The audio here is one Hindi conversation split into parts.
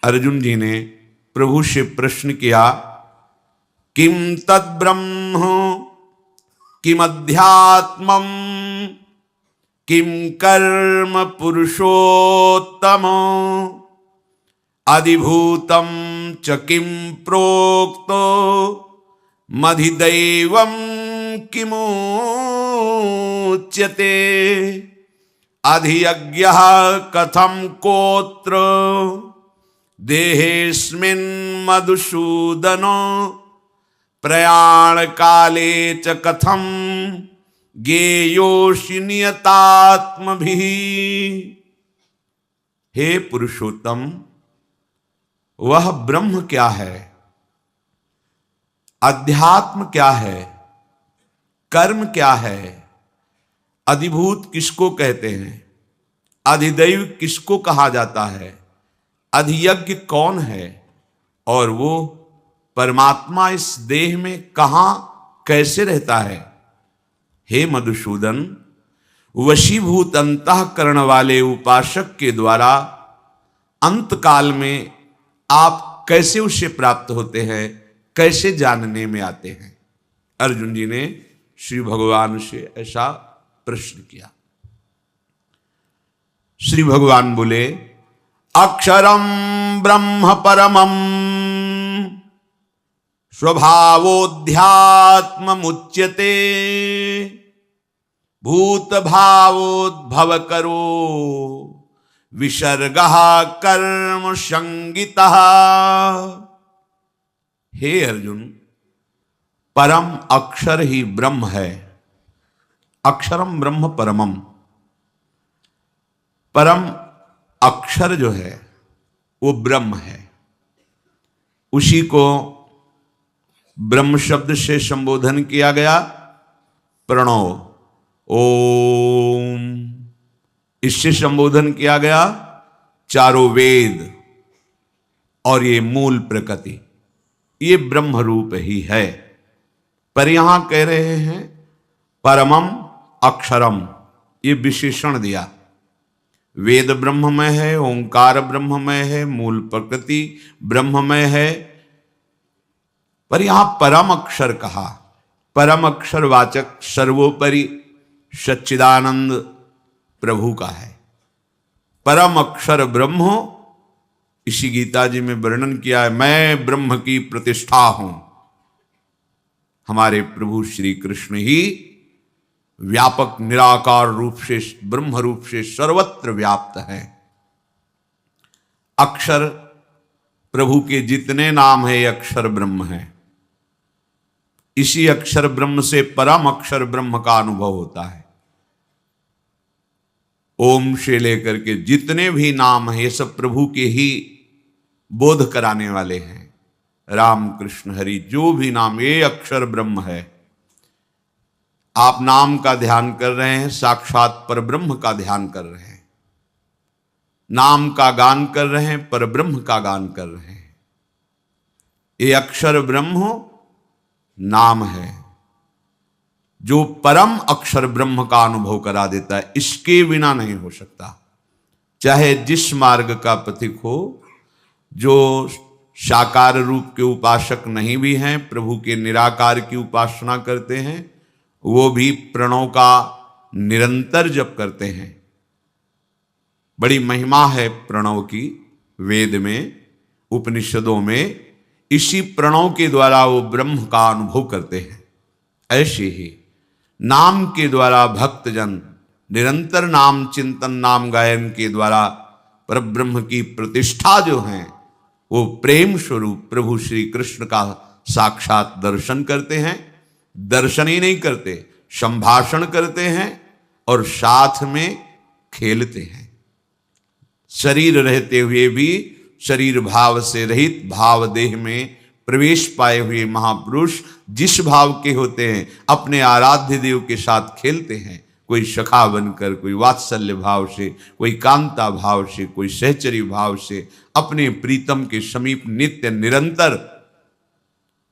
अर्जुन जी ने प्रभु से प्रश्न किया, किम तद्ब्रह्म किम अध्यात्मम किम कर्म पुरुषोत्तम अधिभूतम च किम प्रोक्तो मधिदैवम किमुच्यते अधियज्ञः कथम कोत्र देहेस्मिन् मधुसूदनो प्रयाण काले च कथम ज्ञेयोषि नियतात्मभिः। हे पुरुषोत्तम, वह ब्रह्म क्या है, अध्यात्म क्या है, कर्म क्या है, अधिभूत किसको कहते हैं, अधिदैव किसको कहा जाता है, अधियज्ञ कौन है, और वो परमात्मा इस देह में कहां कैसे रहता है। हे मधुसूदन, वशीभूत अंतःकरण वाले उपासक के द्वारा अंत काल में आप कैसे उससे प्राप्त होते हैं, कैसे जानने में आते हैं। अर्जुन जी ने श्री भगवान से ऐसा प्रश्न किया। श्री भगवान बोले, अक्षरम ब्रह्म परमम स्वभावोध्यात्ममुच्यते भूत भावोद्भव करो विसर्गः कर्म संगितः। हे अर्जुन, परम अक्षर ही ब्रह्म है। अक्षरम ब्रह्म परमम, परम अक्षर जो है वो ब्रह्म है। उसी को ब्रह्म शब्द से संबोधन किया गया। प्रणव ओम, इससे संबोधन किया गया चारों वेद, और ये मूल प्रकृति, ये ब्रह्म रूप ही है। पर यहां कह रहे हैं परमम अक्षरम, ये विशेषण दिया। वेद ब्रह्ममय है, ओंकार ब्रह्ममय है, मूल प्रकृति ब्रह्ममय है, पर यहां परम अक्षर कहा। परम अक्षर वाचक सर्वोपरि सच्चिदानंद प्रभु का है। परम अक्षर ब्रह्म, इसी गीता जी में वर्णन किया है, मैं ब्रह्म की प्रतिष्ठा हूं। हमारे प्रभु श्री कृष्ण ही व्यापक निराकार रूप से, ब्रह्म रूप से सर्वत्र व्याप्त है। अक्षर प्रभु के जितने नाम है, अक्षर ब्रह्म है। इसी अक्षर ब्रह्म से परम अक्षर ब्रह्म का अनुभव होता है। ओम से लेकर के जितने भी नाम हैं, ये सब प्रभु के ही बोध कराने वाले हैं। राम कृष्ण हरि जो भी नाम, ये अक्षर ब्रह्म है। आप नाम का ध्यान कर रहे हैं, साक्षात पर ब्रह्म का ध्यान कर रहे हैं। नाम का गान कर रहे हैं, पर ब्रह्म का गान कर रहे हैं। ये अक्षर ब्रह्म नाम है जो परम अक्षर ब्रह्म का अनुभव करा देता है। इसके बिना नहीं हो सकता। चाहे जिस मार्ग का पथिक हो, जो साकार रूप के उपासक नहीं भी हैं, प्रभु के निराकार की उपासना करते हैं, वो भी प्रणव का निरंतर जप करते हैं। बड़ी महिमा है प्रणव की, वेद में, उपनिषदों में। इसी प्रणव के द्वारा वो ब्रह्म का अनुभव करते हैं। ऐसे ही नाम के द्वारा भक्तजन निरंतर नाम चिंतन, नाम गायन के द्वारा परब्रह्म की प्रतिष्ठा जो है, वो प्रेम स्वरूप प्रभु श्री कृष्ण का साक्षात दर्शन करते हैं। दर्शन ही नहीं करते, संभाषण करते हैं और साथ में खेलते हैं। शरीर रहते हुए भी शरीर भाव से रहित भाव देह में प्रवेश पाए हुए महापुरुष जिस भाव के होते हैं, अपने आराध्य देव के साथ खेलते हैं। कोई सखा बनकर, कोई वात्सल्य भाव से, कोई कांता भाव से, कोई सहचरी भाव से अपने प्रीतम के समीप नित्य निरंतर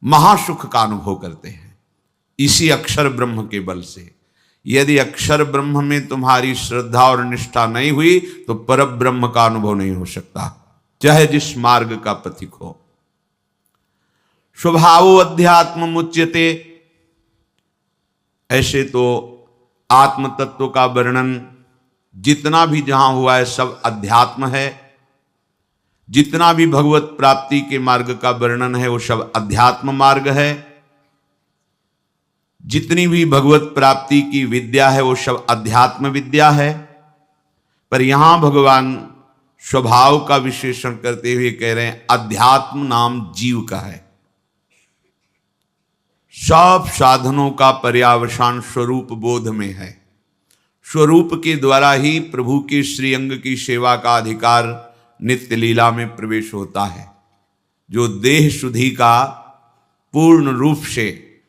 महासुख का अनुभव करते हैं। इसी अक्षर ब्रह्म के बल से। यदि अक्षर ब्रह्म में तुम्हारी श्रद्धा और निष्ठा नहीं हुई तो पर ब्रह्म का अनुभव नहीं हो सकता। चाहे जिस मार्ग का पथिक हो। स्वभावो अध्यात्म मुच्यते, ऐसे तो आत्म तत्व का वर्णन जितना भी जहां हुआ है सब अध्यात्म है। जितना भी भगवत प्राप्ति के मार्ग का वर्णन है वो सब अध्यात्म मार्ग है। जितनी भी भगवत प्राप्ति की विद्या है वो सब अध्यात्म विद्या है। पर यहां भगवान स्वभाव का विशेषण करते हुए कह रहे हैं अध्यात्म नाम जीव का है। सब साधनों का पर्यावसान स्वरूप बोध में है। स्वरूप के द्वारा ही प्रभु के श्री अंग की सेवा का अधिकार नित्य लीला में प्रवेश होता है। जो देह शुद्धि का पूर्ण रूप से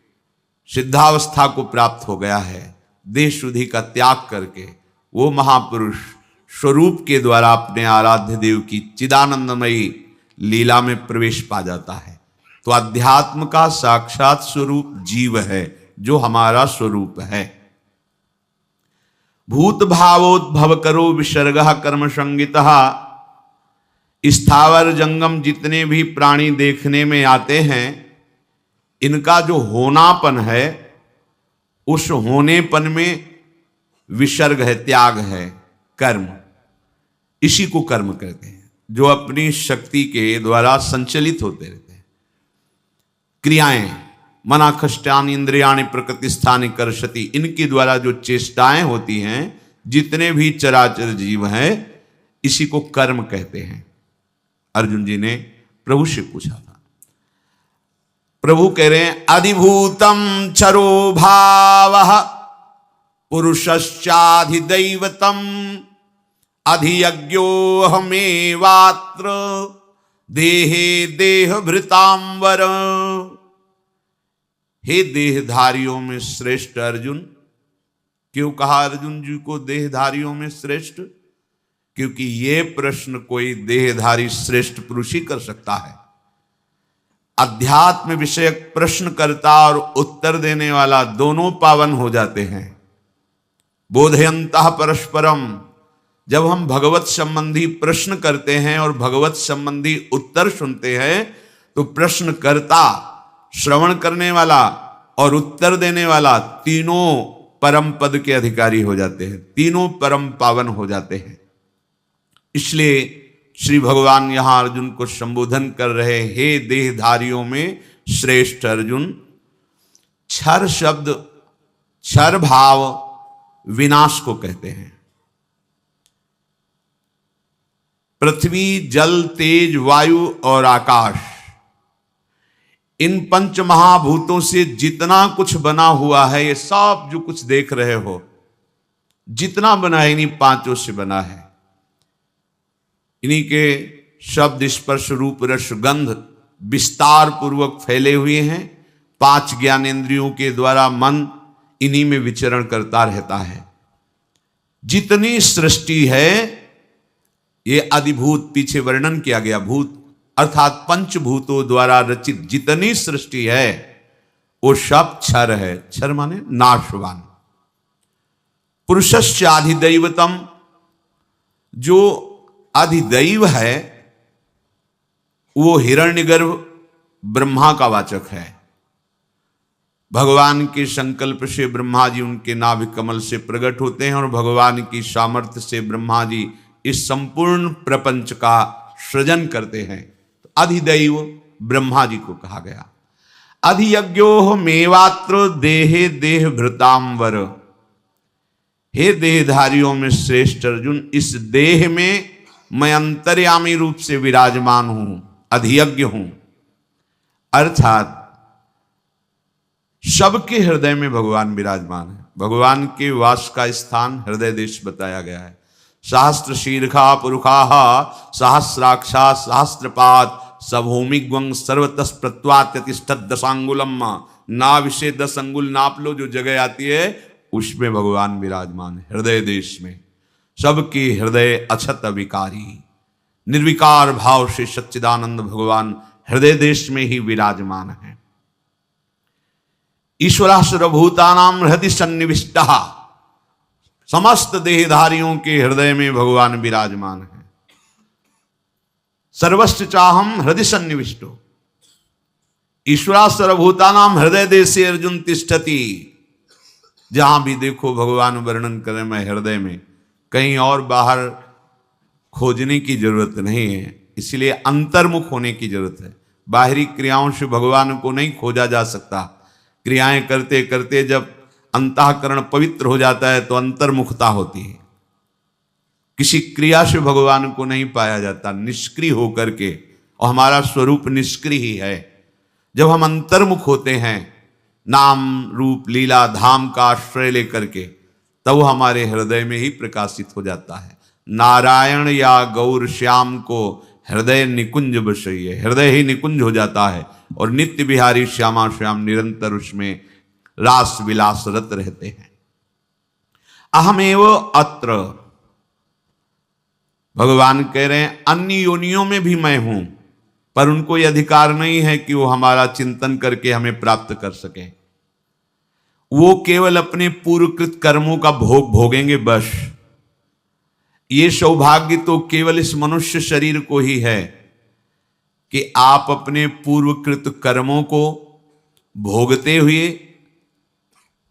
सिद्धावस्था को प्राप्त हो गया है, देह शुद्धि का त्याग करके वो महापुरुष स्वरूप के द्वारा अपने आराध्य देव की चिदानंदमयी लीला में प्रवेश पा जाता है। तो अध्यात्म का साक्षात स्वरूप जीव है, जो हमारा स्वरूप है। भूत भावोद्भव करो विसर्ग कर्म संगितः, स्थावर जंगम जितने भी प्राणी देखने में आते हैं, इनका जो होनापन है उस होनेपन में विसर्ग है, त्याग है, कर्म। इसी को कर्म कहते हैं, जो अपनी शक्ति के द्वारा संचलित होते रहते हैं। क्रियाएं मना खष्टानि इंद्रियाणि प्रकृति स्थानि कर्षति, इनके द्वारा जो चेष्टाएं होती हैं, जितने भी चराचर जीव हैं, इसी को कर्म कहते हैं। अर्जुन जी ने प्रभु से पूछा था। प्रभु कह रहे हैं अधिभूतम चरो भावः पुरुषश्चाधिदैवतम अधियज्ञोऽहमेवात्र देहे देहभृतांवर। हे देहधारियों में श्रेष्ठ अर्जुन। क्यों कहा अर्जुन जी को देहधारियों में श्रेष्ठ? क्योंकि ये प्रश्न कोई देहधारी श्रेष्ठ पुरुष ही कर सकता है। अध्यात्म विषयक प्रश्नकर्ता और उत्तर देने वाला दोनों पावन हो जाते हैं। बोधयन्तः परस्परम, जब हम भगवत संबंधी प्रश्न करते हैं और भगवत संबंधी उत्तर सुनते हैं, तो प्रश्नकर्ता, श्रवण करने वाला और उत्तर देने वाला तीनों परम पद के अधिकारी हो जाते हैं, तीनों परम पावन हो जाते हैं। इसलिए श्री भगवान यहां अर्जुन को संबोधन कर रहे, हे देहधारियों में श्रेष्ठ अर्जुन। क्षर शब्द, क्षर भाव विनाश को कहते हैं। पृथ्वी, जल, तेज, वायु और आकाश, इन पंच महाभूतों से जितना कुछ बना हुआ है, ये सब जो कुछ देख रहे हो, जितना बना है इन्हीं पांचों से बना है। इन्हीं के शब्द, स्पर्श, रूप, रस, गंध विस्तार पूर्वक फैले हुए हैं। पांच ज्ञानेंद्रियों के द्वारा मन इन्हीं में विचरण करता रहता है। जितनी सृष्टि है, ये अधिभूत, पीछे वर्णन किया गया, भूत अर्थात पंचभूतों द्वारा रचित जितनी सृष्टि है वो सब क्षर है। क्षर माने नाशवान। पुरुषस्य अधिदैवतम, जो अधिदैव है वो हिरण्यगर्भ ब्रह्मा का वाचक है। भगवान के संकल्प से ब्रह्मा जी उनके नाभि कमल से प्रकट होते हैं और भगवान की सामर्थ्य से ब्रह्मा जी इस संपूर्ण प्रपंच का सृजन करते हैं। तो अधिदैव ब्रह्मा जी को कहा गया। अधियज्ञो मेवात्र देहे देह भृतांवर, हे देहधारियों में श्रेष्ठ अर्जुन, इस देह में मैं अंतर्यामी रूप से विराजमान हूं, अधियज्ञ हूं। अर्थात सबके हृदय में भगवान विराजमान है। भगवान के वास का स्थान हृदय देश बताया गया है। सहस्त्र शीर्षा पुरुषा सहस्राक्षा सहस्त्रपाद सभूमिग्वं सर्वतः प्रत्वात्यतिष्ठत् दशांगुलम, ना विषय 10 अंगुल नाप लो, जो जगह आती है उसमें भगवान विराजमान है, हृदय देश में। सबके हृदय अछत अविकारी, निर्विकार भाव से सच्चिदानंद भगवान हृदय देश में ही विराजमान है। ईश्वरः सर्वभूतानां हृदि सन्निविष्टः, समस्त देहधारियों के हृदय में भगवान विराजमान है। सर्वस्व चाहम हृदय सन्निविष्टो, ईश्वरा सर्वभूतानाम हृदय देशे अर्जुन तिष्ठति। जहां भी देखो भगवान वर्णन करें मैं हृदय में, कहीं और बाहर खोजने की जरूरत नहीं है। इसलिए अंतर्मुख होने की जरूरत है। बाहरी क्रियाओं से भगवान को नहीं खोजा जा सकता। क्रियाएं करते करते जब अंतःकरण पवित्र हो जाता है तो अंतर्मुखता होती है। किसी क्रिया से भगवान को नहीं पाया जाता, निष्क्रिय होकर के, और हमारा स्वरूप निष्क्रिय ही है। जब हम अंतर्मुख होते हैं, नाम रूप लीला धाम का आश्रय लेकर के, तब हमारे हृदय में ही प्रकाशित हो जाता है। नारायण या गौर श्याम को हृदय निकुंज बसइए, हृदय ही निकुंज हो जाता है और नित्य बिहारी श्यामा श्याम निरंतर उसमें रास विलास रत रहते हैं। अहमेव अत्र, भगवान कह रहे हैं अन्य योनियों में भी मैं हूं, पर उनको यह अधिकार नहीं है कि वो हमारा चिंतन करके हमें प्राप्त कर सके। वो केवल अपने पूर्वकृत कर्मों का भोग भोगेंगे बस। ये सौभाग्य तो केवल इस मनुष्य शरीर को ही है कि आप अपने पूर्वकृत कर्मों को भोगते हुए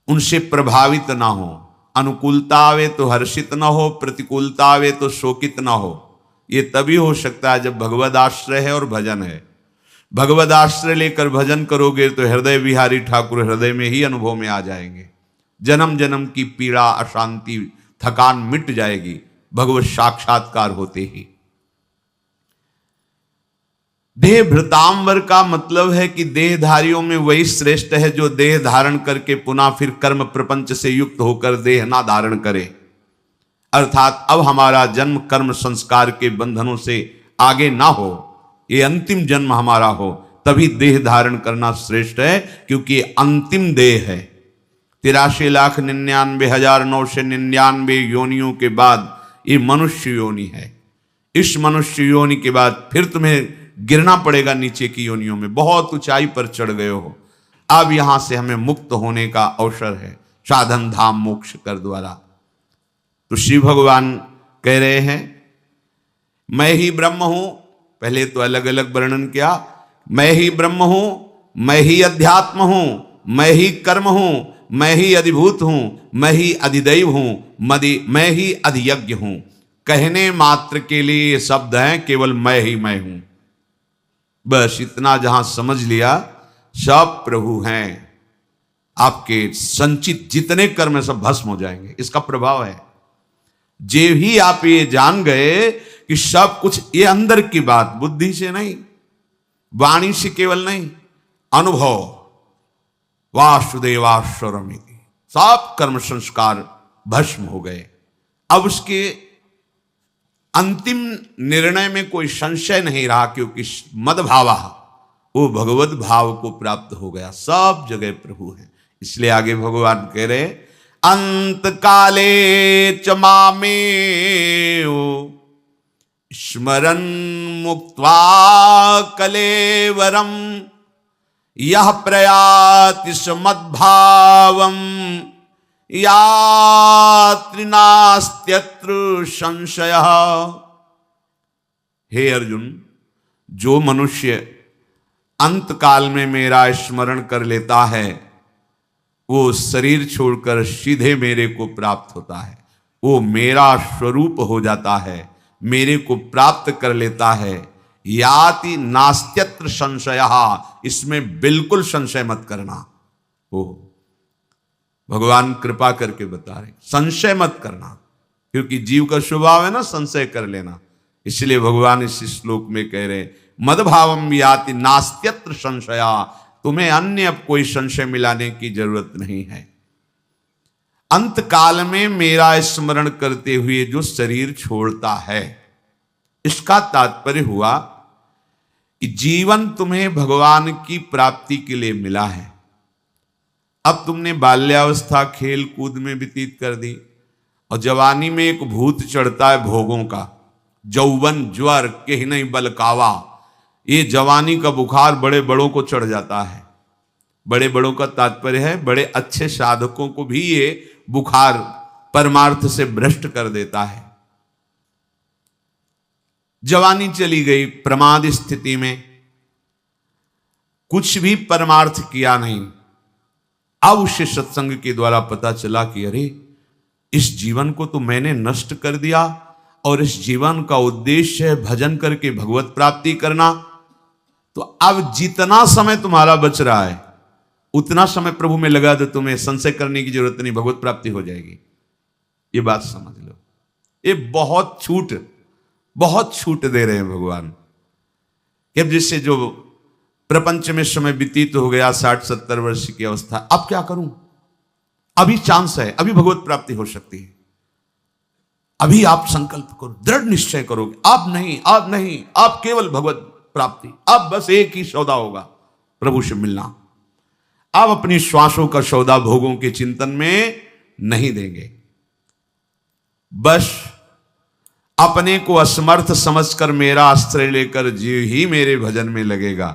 उनसे प्रभावित ना हो। अनुकूलता आवे तो हर्षित ना हो, प्रतिकूलता आवे तो शोकित ना हो। ये तभी हो सकता है जब भगवद आश्रय है और भजन है। भगवद आश्रय लेकर भजन करोगे तो हृदय विहारी ठाकुर हृदय में ही अनुभव में आ जाएंगे। जन्म जन्म की पीड़ा, अशांति, थकान मिट जाएगी भगवत साक्षात्कार होते ही। देह भृतांबर का मतलब है कि देहधारियों में वही श्रेष्ठ है जो देह धारण करके पुनः फिर कर्म प्रपंच से युक्त होकर देह ना धारण करे। अर्थात अब हमारा जन्म कर्म संस्कार के बंधनों से आगे ना हो, ये अंतिम जन्म हमारा हो, तभी देह धारण करना श्रेष्ठ है, क्योंकि अंतिम देह है। 83,99,999 योनियों के बाद ये मनुष्य योनि है। इस मनुष्य योनि के बाद फिर तुम्हें गिरना पड़ेगा नीचे की योनियों में। बहुत ऊंचाई पर चढ़ गए हो, अब यहां से हमें मुक्त होने का अवसर है साधन धाम मोक्ष कर द्वारा। तो श्री भगवान कह रहे हैं मैं ही ब्रह्म हूं। पहले तो अलग अलग वर्णन किया, मैं ही ब्रह्म हूं, मैं ही अध्यात्म हूं, मैं ही कर्म हूं, मैं ही अधिभूत हूं, मैं ही अधिदैव हूं, मैं ही अधियज्ञ हूं। कहने मात्र के लिए ये शब्द हैं, केवल मैं ही मैं हूं। बस इतना जहां समझ लिया, सब प्रभु हैं। आपके संचित जितने कर्म सब भस्म हो जाएंगे, इसका प्रभाव है। जे ही आप ये जान गए कि सब कुछ ये अंदर की बात, बुद्धि से नहीं, वाणी से केवल नहीं, अनुभव, वासुदेवाश्वरमिति, सब कर्म संस्कार भस्म हो गए। अब उसके अंतिम निर्णय में कोई संशय नहीं रहा, क्योंकि मदभावा, वो भगवत भाव को प्राप्त हो गया। सब जगह प्रभु है। इसलिए आगे भगवान कह रहे अंत काले च मामेव स्मरन् मुक्त्वा कलेवरम यह प्रयाति मद्भावम यात्रि नास्त्यत्र संशयः। हे अर्जुन, जो मनुष्य अंत काल में मेरा स्मरण कर लेता है वो शरीर छोड़कर सीधे मेरे को प्राप्त होता है। वो मेरा स्वरूप हो जाता है, मेरे को प्राप्त कर लेता है। याति नास्त्यत्र संशयः, इसमें बिल्कुल संशय मत करना। ओ भगवान कृपा करके बता रहे, संशय मत करना, क्योंकि जीव का स्वभाव है ना संशय कर लेना। इसलिए भगवान इस श्लोक में कह रहे मदभावम याति नास्त्यत्र संशया, तुम्हें अन्य अब कोई संशय मिलाने की जरूरत नहीं है। अंत काल में मेरा स्मरण करते हुए जो शरीर छोड़ता है, इसका तात्पर्य हुआ कि जीवन तुम्हें भगवान की प्राप्ति के लिए मिला है। अब तुमने बाल्यावस्था खेल कूद में व्यतीत कर दी, और जवानी में एक भूत चढ़ता है भोगों का, जौवन ज्वर के नहीं बलकावा। ये जवानी का बुखार बड़े बड़ों को चढ़ जाता है। बड़े बड़ों का तात्पर्य है बड़े अच्छे साधकों को भी ये बुखार परमार्थ से भ्रष्ट कर देता है। जवानी चली गई, प्रमाद स्थिति में कुछ भी परमार्थ किया नहीं। अब उसे सत्संग के द्वारा पता चला कि अरे इस जीवन को तो मैंने नष्ट कर दिया और इस जीवन का उद्देश्य है भजन करके भगवत प्राप्ति करना। तो अब जितना समय तुम्हारा बच रहा है उतना समय प्रभु में लगा दो, तुम्हें संशय करने की जरूरत नहीं, भगवत प्राप्ति हो जाएगी। ये बात समझ लो। ये बहुत छूट दे रहे हैं भगवान। कि जिससे जो प्रपंच में समय व्यतीत हो गया 60-70 वर्ष की अवस्था, अब क्या करूं, अभी चांस है, अभी भगवत प्राप्ति हो सकती है। अभी आप संकल्प करो, दृढ़ निश्चय करोगे, अब नहीं, अब केवल भगवत प्राप्ति, अब बस एक ही सौदा होगा, प्रभु से मिलना। अब अपनी श्वासों का सौदा भोगों के चिंतन में नहीं देंगे। बस अपने को असमर्थ समझकर मेरा आश्रय लेकर जीव ही मेरे भजन में लगेगा,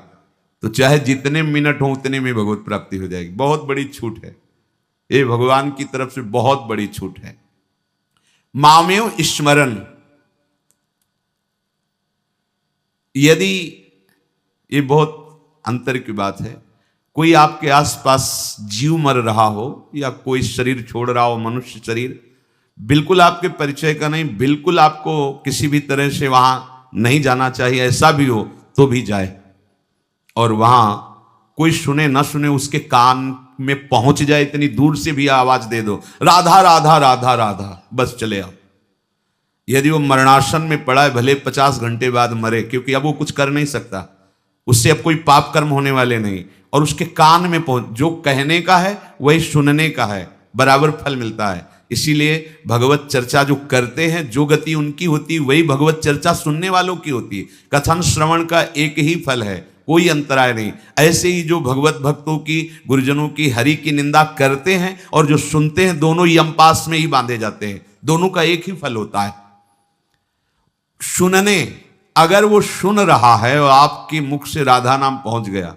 तो चाहे जितने मिनट हो उतने में भगवत प्राप्ति हो जाएगी। बहुत बड़ी छूट है ये, भगवान की तरफ से बहुत बड़ी छूट है। मामेव स्मरण, यदि ये बहुत अंतर की बात है, कोई आपके आसपास जीव मर रहा हो या कोई शरीर छोड़ रहा हो, मनुष्य शरीर, बिल्कुल आपके परिचय का नहीं, बिल्कुल आपको किसी भी तरह से वहां नहीं जाना चाहिए, ऐसा भी हो तो भी जाए और वहां कोई सुने ना सुने उसके कान में पहुंच जाए, इतनी दूर से भी आवाज दे दो, राधा राधा राधा राधा, बस चले आओ। यदि वो मरणासन में पड़ा है, भले 50 घंटे बाद मरे, क्योंकि अब वो कुछ कर नहीं सकता, उससे अब कोई पाप कर्म होने वाले नहीं, और उसके कान में पहुंच, जो कहने का है वही सुनने का है, बराबर फल मिलता है। इसीलिए भगवत चर्चा जो करते हैं, जो गति उनकी होती है वही भगवत चर्चा सुनने वालों की होती है। कथन श्रवण का एक ही फल है, कोई अंतराय नहीं। ऐसे ही जो भगवत भक्तों की, गुरुजनों की, हरि की निंदा करते हैं और जो सुनते हैं, दोनों यमपास में ही बांधे जाते हैं, दोनों का एक ही फल होता है। सुनने, अगर वो सुन रहा है और आपके मुख से राधा नाम पहुंच गया,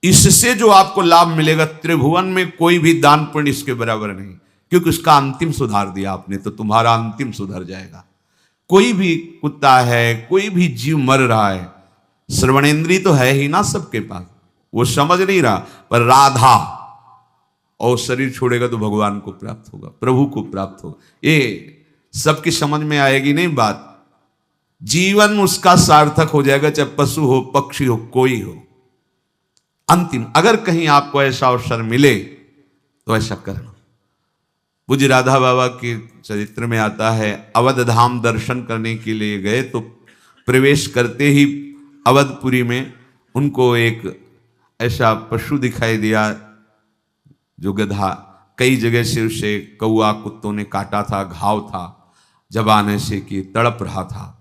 इससे जो आपको लाभ मिलेगा, त्रिभुवन में कोई भी दान पुण्य इसके बराबर नहीं, क्योंकि उसका अंतिम सुधार दिया आपने, तो तुम्हारा अंतिम सुधर जाएगा। कोई भी कुत्ता है, कोई भी जीव मर रहा है, श्रवणेन्द्रिय तो है ही ना सबके पास, वो समझ नहीं रहा, पर राधा, और शरीर छोड़ेगा तो भगवान को प्राप्त होगा, प्रभु को प्राप्त होगा। ये सबकी समझ में आएगी नहीं बात, जीवन उसका सार्थक हो जाएगा, चाहे पशु हो, पक्षी हो, कोई हो। अंतिम, अगर कहीं आपको ऐसा अवसर मिले तो ऐसा करना। पूज्य राधा बाबा के चरित्र में आता है, अवध धाम दर्शन करने के लिए गए तो प्रवेश करते ही अवधपुरी में उनको एक ऐसा पशु दिखाई दिया जो गधा, कई जगह से उसे कौआ कुत्तों ने काटा था, घाव था, जबाने से कि तड़प रहा था।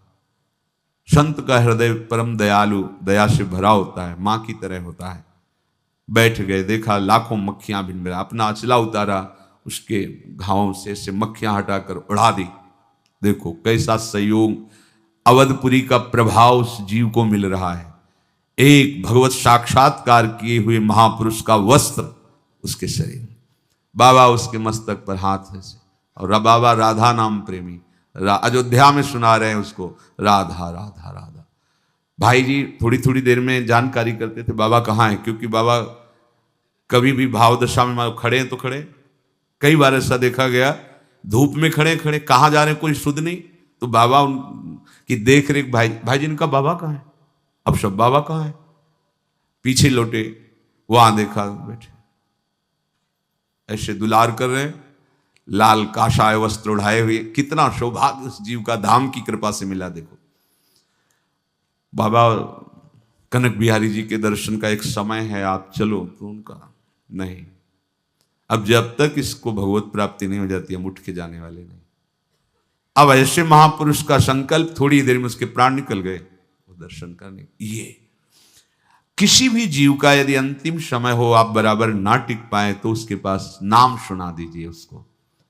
संत का हृदय परम दयालु, दया से भरा होता है, माँ की तरह होता है। बैठ गए, देखा लाखों मक्खियां भिन भिन, अपना अचला उतारा, उसके घावों से मक्खियां हटाकर उड़ा दी। देखो कैसा संयोग, अवधपुरी का प्रभाव उस जीव को मिल रहा है। एक भगवत साक्षात्कार किए हुए महापुरुष का वस्त्र उसके शरीर में, बाबा उसके मस्तक पर हाथ है, और बाबा राधा नाम प्रेमी, अयोध्या में सुना रहे हैं उसको, राधा राधा राधा। भाई जी थोड़ी थोड़ी देर में जानकारी करते थे बाबा कहाँ हैं, क्योंकि बाबा कभी भी भाव दशा में खड़े हैं तो खड़े, कई बार ऐसा देखा गया, धूप में खड़े खड़े कहाँ जा रहे हैं कोई सुध नहीं, तो बाबा उनकी देख रेख, भाई जी इनका बाबा कहाँ है, अब सब बाबा कहाँ है, पीछे लौटे, वहां देखा बैठे ऐसे दुलार कर रहे हैं, लाल काशाय वस्त्र उड़ाए हुए। कितना सौभाग्य उस जीव का धाम की कृपा से मिला। देखो बाबा कनक बिहारी जी के दर्शन का एक समय है, आप चलो, तो उनका नहीं, अब जब तक इसको भगवत प्राप्ति नहीं हो जाती हम उठ के जाने वाले नहीं। अब ऐसे महापुरुष का संकल्प, थोड़ी देर में उसके प्राण निकल गए वो दर्शन करने। ये किसी भी जीव का यदि अंतिम समय हो, आप बराबर ना टिक पाए, तो उसके पास नाम सुना दीजिए, उसको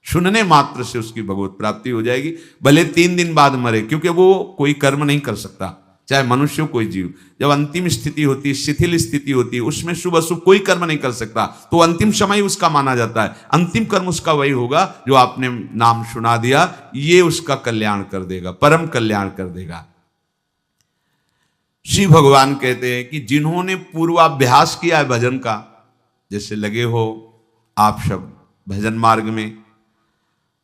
सुनने मात्र से उसकी भगवत प्राप्ति हो जाएगी, भले 3 दिन बाद मरे, क्योंकि वो कोई कर्म नहीं कर सकता, चाहे मनुष्य हो कोई जीव। जब अंतिम स्थिति होती है, शिथिल स्थिति होती है, उसमें शुभ अशुभ कोई कर्म नहीं कर सकता, तो अंतिम समय उसका माना जाता है। अंतिम कर्म उसका वही होगा जो आपने नाम सुना दिया, ये उसका कल्याण कर देगा, परम कल्याण कर देगा। श्री भगवान कहते हैं कि जिन्होंने पूर्वाभ्यास किया है भजन का, जैसे लगे हो आप सब भजन मार्ग में,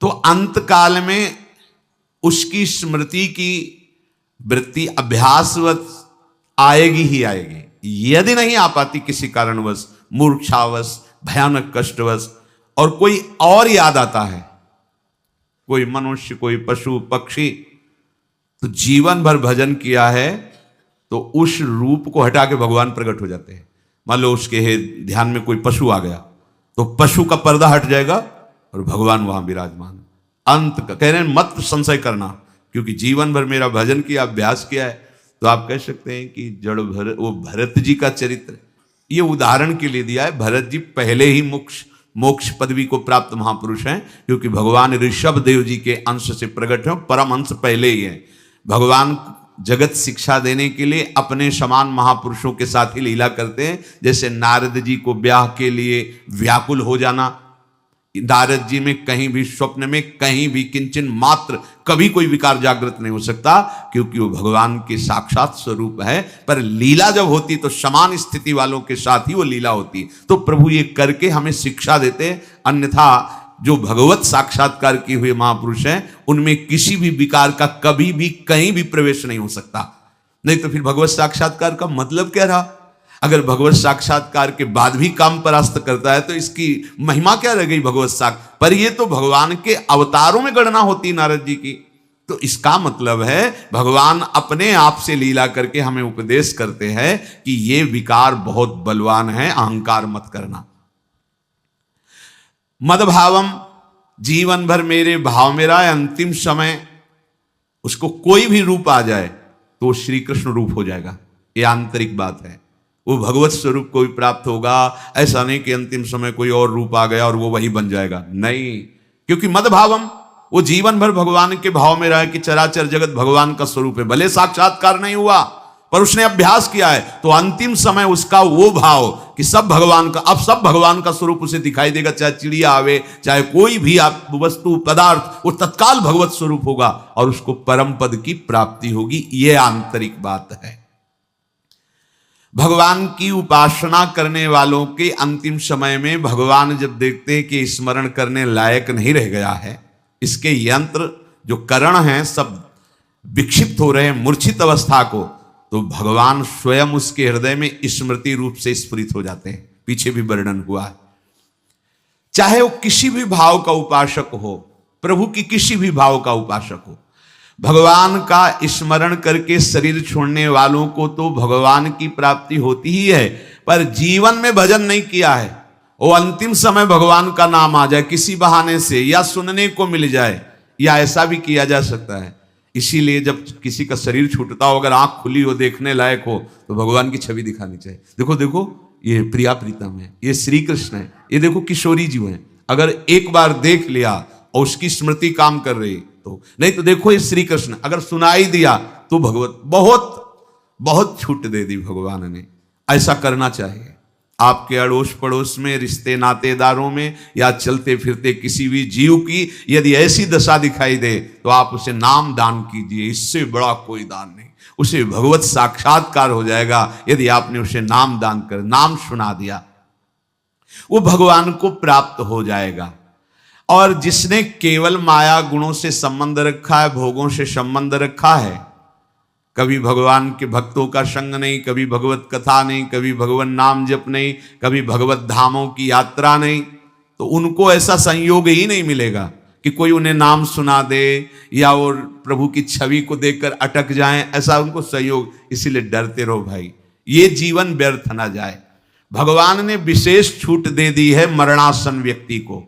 तो अंत काल में उसकी स्मृति की वृत्ति अभ्यासवश आएगी ही आएगी। यदि नहीं आ पाती किसी कारणवश, मूर्छावश, भयानक कष्टवश, और कोई और याद आता है, कोई मनुष्य, कोई पशु पक्षी, तो जीवन भर भजन किया है तो उस रूप को हटा के भगवान प्रकट हो जाते हैं। मान लो उसके ध्यान में कोई पशु आ गया तो पशु का पर्दा हट जाएगा और भगवान वहां विराजमान। अंत का कह रहे हैं मत संशय करना, क्योंकि जीवन भर मेरा भजन किया, अभ्यास किया है। तो आप कह सकते हैं कि जड़ वो भरत जी का चरित्र, ये उदाहरण के लिए दिया है। भरत जी पहले ही मोक्ष पदवी को प्राप्त महापुरुष हैं, क्योंकि भगवान ऋषभ देव जी के अंश से प्रकट हैं, परम अंश पहले ही है। भगवान जगत शिक्षा देने के लिए अपने समान महापुरुषों के साथ ही लीला करते हैं। जैसे नारद जी को ब्याह के लिए व्याकुल हो जाना, नारद जी में कहीं भी स्वप्न में कहीं भी किंचन मात्र कभी कोई विकार जागृत नहीं हो सकता, क्योंकि वो भगवान के साक्षात स्वरूप है। पर लीला जब होती तो समान स्थिति वालों के साथ ही वो लीला होती। तो प्रभु ये करके हमें शिक्षा देते, अन्यथा जो भगवत साक्षात्कार किए हुए महापुरुष हैं उनमें किसी भी विकार का कभी भी कहीं भी प्रवेश नहीं हो सकता। नहीं तो फिर भगवत साक्षात्कार का मतलब क्या रहा? अगर भगवत साक्षात्कार के बाद भी काम परास्त करता है तो इसकी महिमा क्या रह गई भगवत साक्षात्कार पर? ये तो भगवान के अवतारों में गणना होती नारद जी की। तो इसका मतलब है भगवान अपने आप से लीला करके हमें उपदेश करते हैं कि ये विकार बहुत बलवान है, अहंकार मत करना। मदभावम, जीवन भर मेरे भाव में रहा, अंतिम समय उसको कोई भी रूप आ जाए तो श्री कृष्ण रूप हो जाएगा। ये आंतरिक बात है, वो भगवत स्वरूप को भी प्राप्त होगा। ऐसा नहीं कि अंतिम समय कोई और रूप आ गया और वो वही बन जाएगा, नहीं। क्योंकि मदभावम, वो जीवन भर भगवान के भाव में रहा कि चराचर जगत भगवान का स्वरूप है। भले साक्षात्कार नहीं हुआ पर उसने अभ्यास किया है, तो अंतिम समय उसका वो भाव कि सब भगवान का, अब सब भगवान का स्वरूप उसे दिखाई देगा। चाहे चिड़िया आवे, चाहे कोई भी आप वस्तु पदार्थ, वो तत्काल भगवत स्वरूप होगा और उसको परम पद की प्राप्ति होगी। ये आंतरिक बात है। भगवान की उपासना करने वालों के अंतिम समय में भगवान जब देखते हैं कि स्मरण करने लायक नहीं रह गया है, इसके यंत्र जो करण हैं सब विक्षिप्त हो रहे हैं, मूर्छित अवस्था को, तो भगवान स्वयं उसके हृदय में स्मृति रूप से स्फुरित हो जाते हैं। पीछे भी वर्णन हुआ है। चाहे वो किसी भी भाव का उपासक हो, प्रभु की किसी भी भाव का उपासक हो, भगवान का स्मरण करके शरीर छोड़ने वालों को तो भगवान की प्राप्ति होती ही है, पर जीवन में भजन नहीं किया है, वो अंतिम समय भगवान का नाम आ जाए किसी बहाने से, या सुनने को मिल जाए, या ऐसा भी किया जा सकता है। इसीलिए जब किसी का शरीर छूटता हो, अगर आंख खुली हो, देखने लायक हो, तो भगवान की छवि दिखानी चाहिए। देखो देखो, ये प्रिया प्रीतम है, ये श्री कृष्ण है, ये देखो किशोरी जी हैं। अगर एक बार देख लिया और उसकी स्मृति काम कर रही तो, नहीं तो देखो ये श्री कृष्ण, अगर सुनाई दिया तो भगवत बहुत बहुत छूट दे दी भगवान ने। ऐसा करना चाहिए। आपके अड़ोस पड़ोस में, रिश्ते नातेदारों में, या चलते फिरते किसी भी जीव की यदि ऐसी दशा दिखाई दे तो आप उसे नाम दान कीजिए। इससे बड़ा कोई दान नहीं। उसे भगवत साक्षात्कार हो जाएगा यदि आपने उसे नाम दान कर, नाम सुना दिया, वो भगवान को प्राप्त हो जाएगा। और जिसने केवल माया गुणों से संबंध रखा है, भोगों से संबंध रखा है, कभी भगवान के भक्तों का संग नहीं, कभी भगवत कथा नहीं, कभी भगवान नाम जप नहीं, कभी भगवत धामों की यात्रा नहीं, तो उनको ऐसा संयोग ही नहीं मिलेगा कि कोई उन्हें नाम सुना दे या और प्रभु की छवि को देखकर अटक जाएं। ऐसा उनको संयोग, इसीलिए डरते रहो भाई, ये जीवन व्यर्थ ना जाए। भगवान ने विशेष छूट दे दी है मरणासन व्यक्ति को।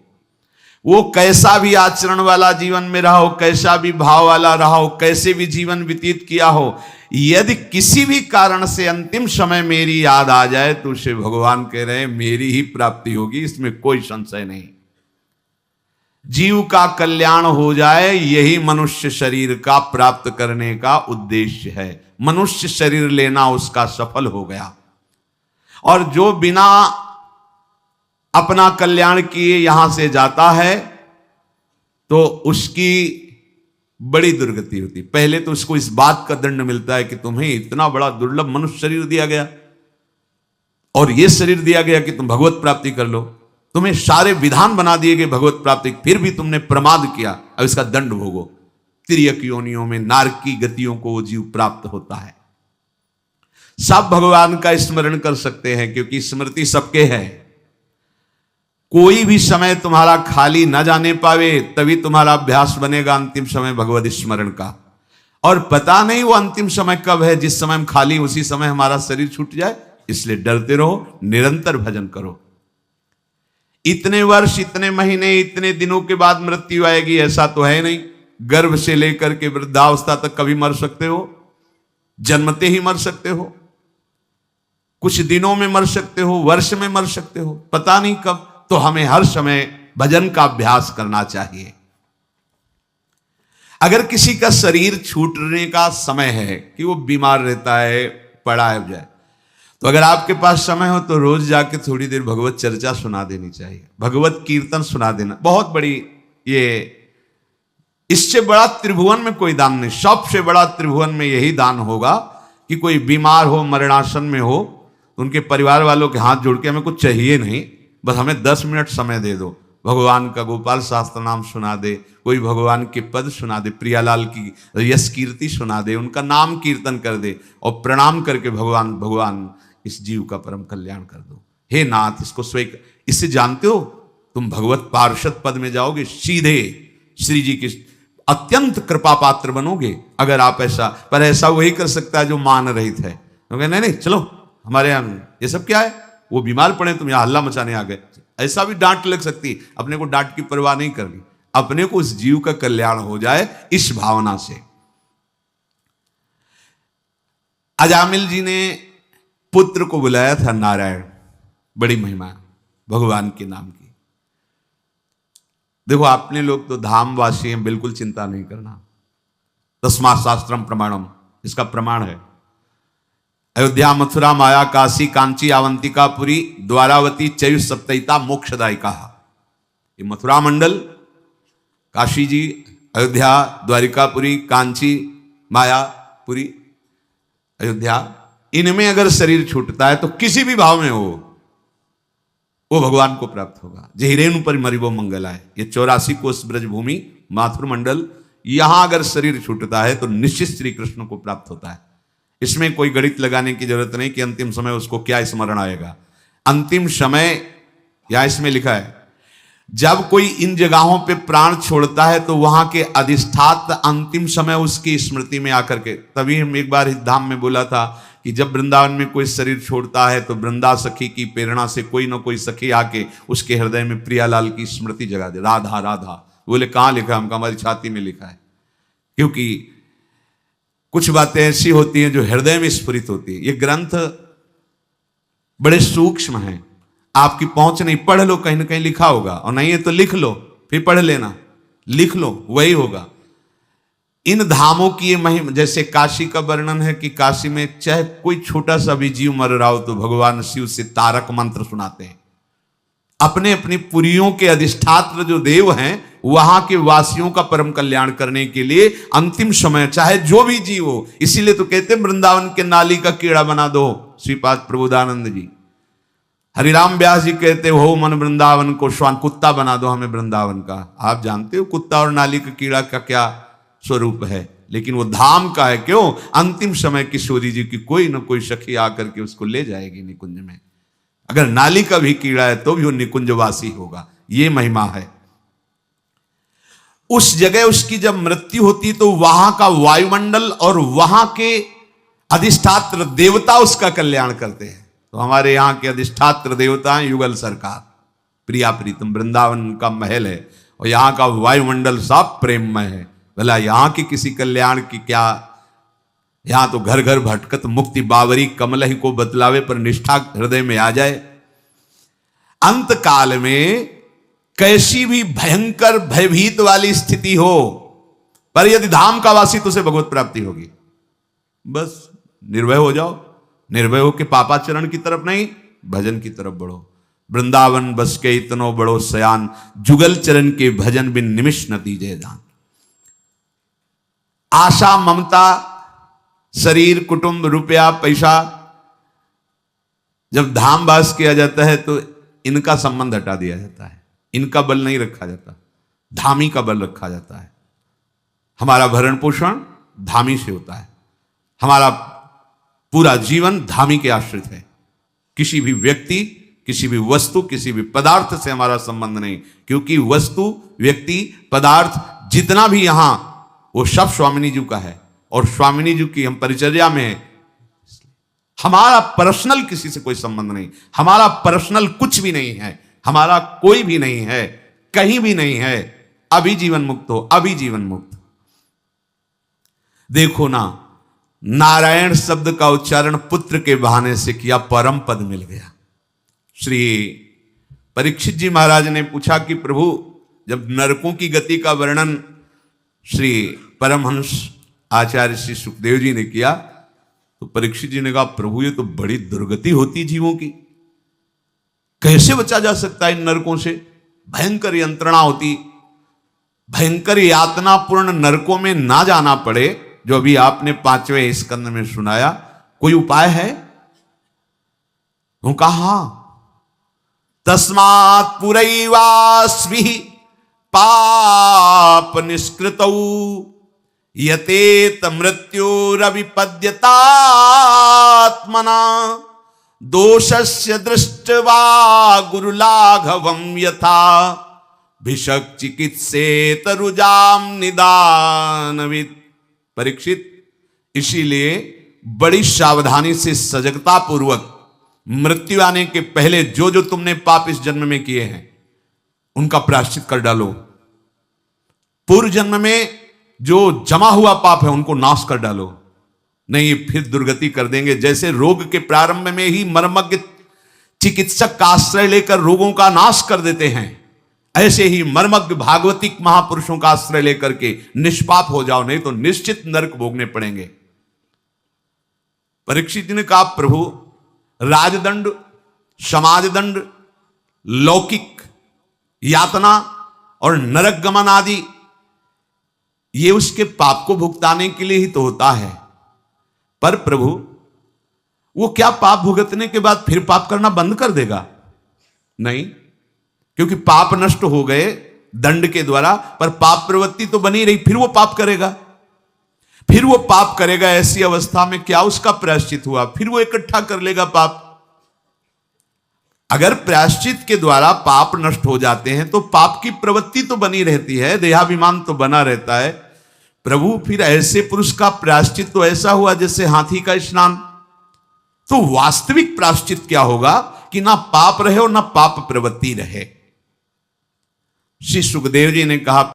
वो कैसा भी आचरण वाला जीवन में रहा हो, कैसा भी भाव वाला रहा हो, कैसे भी जीवन व्यतीत किया हो, यदि किसी भी कारण से अंतिम समय मेरी याद आ जाए तो उसे भगवान कह रहे हैं मेरी ही प्राप्ति होगी, इसमें कोई संशय नहीं। जीव का कल्याण हो जाए, यही मनुष्य शरीर का प्राप्त करने का उद्देश्य है। मनुष्य शरीर लेना उसका सफल हो गया। और जो बिना अपना कल्याण किए यहां से जाता है तो उसकी बड़ी दुर्गति होती। पहले तो उसको इस बात का दंड मिलता है कि तुम्हें इतना बड़ा दुर्लभ मनुष्य शरीर दिया गया और यह शरीर दिया गया कि तुम भगवत प्राप्ति कर लो, तुम्हें सारे विधान बना दिए गए भगवत प्राप्ति, फिर भी तुमने प्रमाद किया, अब इसका दंड भोगो। तिर्यक योनियों में नारकी गतियों को वो जीव प्राप्त होता है। सब भगवान का स्मरण कर सकते हैं क्योंकि स्मृति सबके है। कोई भी समय तुम्हारा खाली न जाने पावे, तभी तुम्हारा अभ्यास बनेगा अंतिम समय भगवत स्मरण का। और पता नहीं वो अंतिम समय कब है, जिस समय हम खाली उसी समय हमारा शरीर छूट जाए। इसलिए डरते रहो, निरंतर भजन करो। इतने वर्ष, इतने महीने, इतने दिनों के बाद मृत्यु आएगी ऐसा तो है नहीं। गर्भ से लेकर के वृद्धावस्था तक कभी मर सकते हो, जन्मते ही मर सकते हो, कुछ दिनों में मर सकते हो, वर्ष में मर सकते हो, पता नहीं कब। तो हमें हर समय भजन का अभ्यास करना चाहिए। अगर किसी का शरीर छूटने का समय है कि वो बीमार रहता है, पड़ा है जाए, तो अगर आपके पास समय हो तो रोज जाके थोड़ी देर भगवत चर्चा सुना देनी चाहिए, भगवत कीर्तन सुना देना। बहुत बड़ी ये, इससे बड़ा त्रिभुवन में कोई दान नहीं। सबसे बड़ा त्रिभुवन में यही दान होगा कि कोई बीमार हो, मरणासन में हो, तो उनके परिवार वालों के हाथ जोड़ के हमें कुछ चाहिए नहीं, बस हमें 10 मिनट समय दे दो, भगवान का गोपाल शास्त्र नाम सुना दे, कोई भगवान के पद सुना दे, प्रियालाल की यश कीर्ति सुना दे, उनका नाम कीर्तन कर दे और प्रणाम करके भगवान इस जीव का परम कल्याण कर दो। हे नाथ, इसको स्वीकार। इससे जानते हो तुम भगवत पार्षद पद में जाओगे, सीधे श्री जी की अत्यंत कृपा पात्र बनोगे अगर आप ऐसा। पर ऐसा वही कर सकता है जो मान रहित है। तो नहीं चलो हमारे यहाँ ये सब क्या है, वो बीमार पड़े तुम यहाँ हल्ला मचाने आ गए, ऐसा भी डांट लग सकती। अपने को डांट की परवाह नहीं करनी, अपने को उस जीव का कल्याण हो जाए इस भावना से। अजामिल जी ने पुत्र को बुलाया था नारायण, बड़ी महिमा भगवान के नाम की। देखो आपने लोग तो धामवासी हैं, बिल्कुल चिंता नहीं करना। तस्मात् शास्त्रम प्रमाणम, इसका प्रमाण है। अयोध्या, मथुरा, माया, काशी, कांची, अवंतिका, पुरी, द्वारावती, चयु सप्तैता मोक्षदायिका। ये मथुरा मंडल, काशी जी, अयोध्या, द्वारिकापुरी, कांची, माया, पुरी, अयोध्या, इनमें अगर शरीर छूटता है तो किसी भी भाव में हो वो भगवान को प्राप्त होगा। जहिरेनु पर मरिबो मंगलाय, ये 84 कोस ब्रज भूमि माथुर मंडल, यहां अगर शरीर छूटता है तो निश्चित श्री कृष्ण को प्राप्त होता है। इसमें कोई गणित लगाने की जरूरत नहीं कि अंतिम समय उसको क्या स्मरण आएगा। अंतिम समय या इसमें लिखा है, जब कोई इन जगहों पे प्राण छोड़ता है तो वहां के अधिष्ठात्र अंतिम समय उसकी स्मृति में आकर के, तभी हम एक बार इस धाम में बोला था कि जब वृंदावन में कोई शरीर छोड़ता है तो वृंदा सखी की प्रेरणा से कोई ना कोई सखी आके उसके हृदय में प्रियालाल की स्मृति जगा दे, राधा राधा। बोले कहाँ लिखा? हमका हमारी छाती में लिखा है। क्योंकि कुछ बातें ऐसी होती हैं जो हृदय में स्फुरित होती है। ये ग्रंथ बड़े सूक्ष्म हैं, आपकी पहुंच नहीं। पढ़ लो, कहीं ना कहीं लिखा होगा, और नहीं है तो लिख लो, फिर पढ़ लेना, लिख लो, वही होगा। इन धामों की ये महिमा, जैसे काशी का वर्णन है कि काशी में चाहे कोई छोटा सा भी जीव मर रहा हो तो भगवान शिव से तारक मंत्र सुनाते हैं। अपने अपनी पुरियों के अधिष्ठात्र जो देव हैं वहां के वासियों का परम कल्याण करने के लिए अंतिम समय चाहे जो भी जीव हो, इसीलिए तो कहते हैं वृंदावन के नाली का कीड़ा बना दो। श्रीपाद प्रबोधानंद जी, हरिराम व्यास जी कहते हो मन वृंदावन को श्वान, कुत्ता बना दो हमें वृंदावन का। आप जानते हो कुत्ता और नाली का कीड़ा का क्या स्वरूप है, लेकिन वो धाम का है। क्यों? अंतिम समय किशोरी जी की कोई ना कोई सखी आकर के उसको ले जाएगी निकुंज में। अगर नाली का भी कीड़ा है तो भी वो निकुंजवासी होगा। ये महिमा है। उस जगह उसकी जब मृत्यु होती तो वहां का वायुमंडल और वहां के अधिष्ठात्र देवता उसका कल्याण करते हैं। तो हमारे यहाँ के अधिष्ठात्र देवता हैं युगल सरकार, प्रिया प्रीतम, वृंदावन का महल है और यहाँ का वायुमंडल सब प्रेममय है। भला यहाँ की किसी कल्याण की क्या? यहाँ तो घर घर भटकत मुक्ति बावरी कमल ही को बतलावे, पर निष्ठा हृदय में आ जाए। अंत काल में कैसी भी भयंकर भयभीत वाली स्थिति हो, पर यदि धाम का वासी तो उसे भगवत प्राप्ति होगी। बस निर्भय हो जाओ, निर्भय हो के पापाचरण की तरफ नहीं, भजन की तरफ बढ़ो। वृंदावन बस के इतनो बड़ो सयान, जुगल चरण के भजन बिन निमिष न दीजे जान। आशा, ममता, शरीर, कुटुंब, रुपया, पैसा, जब धाम वास किया जाता है तो इनका संबंध हटा दिया जाता है, इनका बल नहीं रखा जाता, धामी का बल रखा जाता है। हमारा भरण पोषण धामी से होता है, हमारा पूरा जीवन धामी के आश्रित है। किसी भी व्यक्ति, किसी भी वस्तु, किसी भी पदार्थ से हमारा संबंध नहीं, क्योंकि वस्तु, व्यक्ति, पदार्थ जितना भी यहां, वो सब स्वामिनी जी का है और स्वामिनी जी की हम परिचर्या में है। हमारा पर्सनल किसी से कोई संबंध नहीं, हमारा पर्सनल कुछ भी नहीं है, हमारा कोई भी नहीं है, कहीं भी नहीं है। अभी जीवन मुक्त हो, अभी जीवन मुक्त। देखो ना, नारायण शब्द का उच्चारण पुत्र के बहाने से किया, परम पद मिल गया। श्री परीक्षित जी महाराज ने पूछा कि प्रभु, जब नरकों की गति का वर्णन श्री परमहंस आचार्य श्री सुखदेव जी ने किया, तो परीक्षित जी ने कहा, प्रभु ये तो बड़ी दुर्गति होती जीवों की, कैसे बचा जा सकता है इन नरकों से? भयंकर यंत्रणा होती, भयंकर यातनापूर्ण नरकों में ना जाना पड़े, जो अभी आपने 5वें स्कंद में सुनाया। कोई उपाय है? उन्होंने कहा, तस्मात् पुरैवास्मिः पाप निष्कृतौ यतेत मृत्युरविपद्यतात्मना दोषस्य दृष्ट्वा गुरुलाघवं यथा भिषक् चिकित्सेत रुजाम निदानवित्। परीक्षित, इसीलिए बड़ी सावधानी से, सजगता पूर्वक मृत्यु आने के पहले जो जो तुमने पाप इस जन्म में किए हैं उनका प्रायश्चित कर डालो। पूर्व जन्म में जो जमा हुआ पाप है उनको नाश कर डालो, नहीं फिर दुर्गति कर देंगे। जैसे रोग के प्रारंभ में ही मर्मज्ञ चिकित्सक का आश्रय लेकर रोगों का नाश कर देते हैं, ऐसे ही मर्मज्ञ भागवतिक महापुरुषों का आश्रय लेकर के निष्पाप हो जाओ, नहीं तो निश्चित नरक भोगने पड़ेंगे। परीक्षित ने कहा, प्रभु राजदंड, समाजदंड, लौकिक यातना और नरक गमन आदि, ये उसके पाप को भुगताने के लिए ही तो होता है। पर प्रभु, वो क्या पाप भुगतने के बाद फिर पाप करना बंद कर देगा? नहीं, क्योंकि पाप नष्ट हो गए दंड के द्वारा, पर पाप प्रवृत्ति तो बनी रही, फिर वो पाप करेगा, फिर वो पाप करेगा। ऐसी अवस्था में क्या उसका प्रायश्चित हुआ? फिर वो इकट्ठा कर लेगा पाप। अगर प्रायश्चित के द्वारा पाप नष्ट हो जाते हैं तो पाप की प्रवृत्ति तो बनी रहती है, देहाभिमान तो बना रहता है। प्रभु, फिर ऐसे पुरुष का प्रायश्चित तो ऐसा हुआ जैसे हाथी का स्नान। तो वास्तविक प्रायश्चित क्या होगा कि ना पाप रहे और ना पाप प्रवृत्ति रहे। श्री सुखदेव जी ने कहा,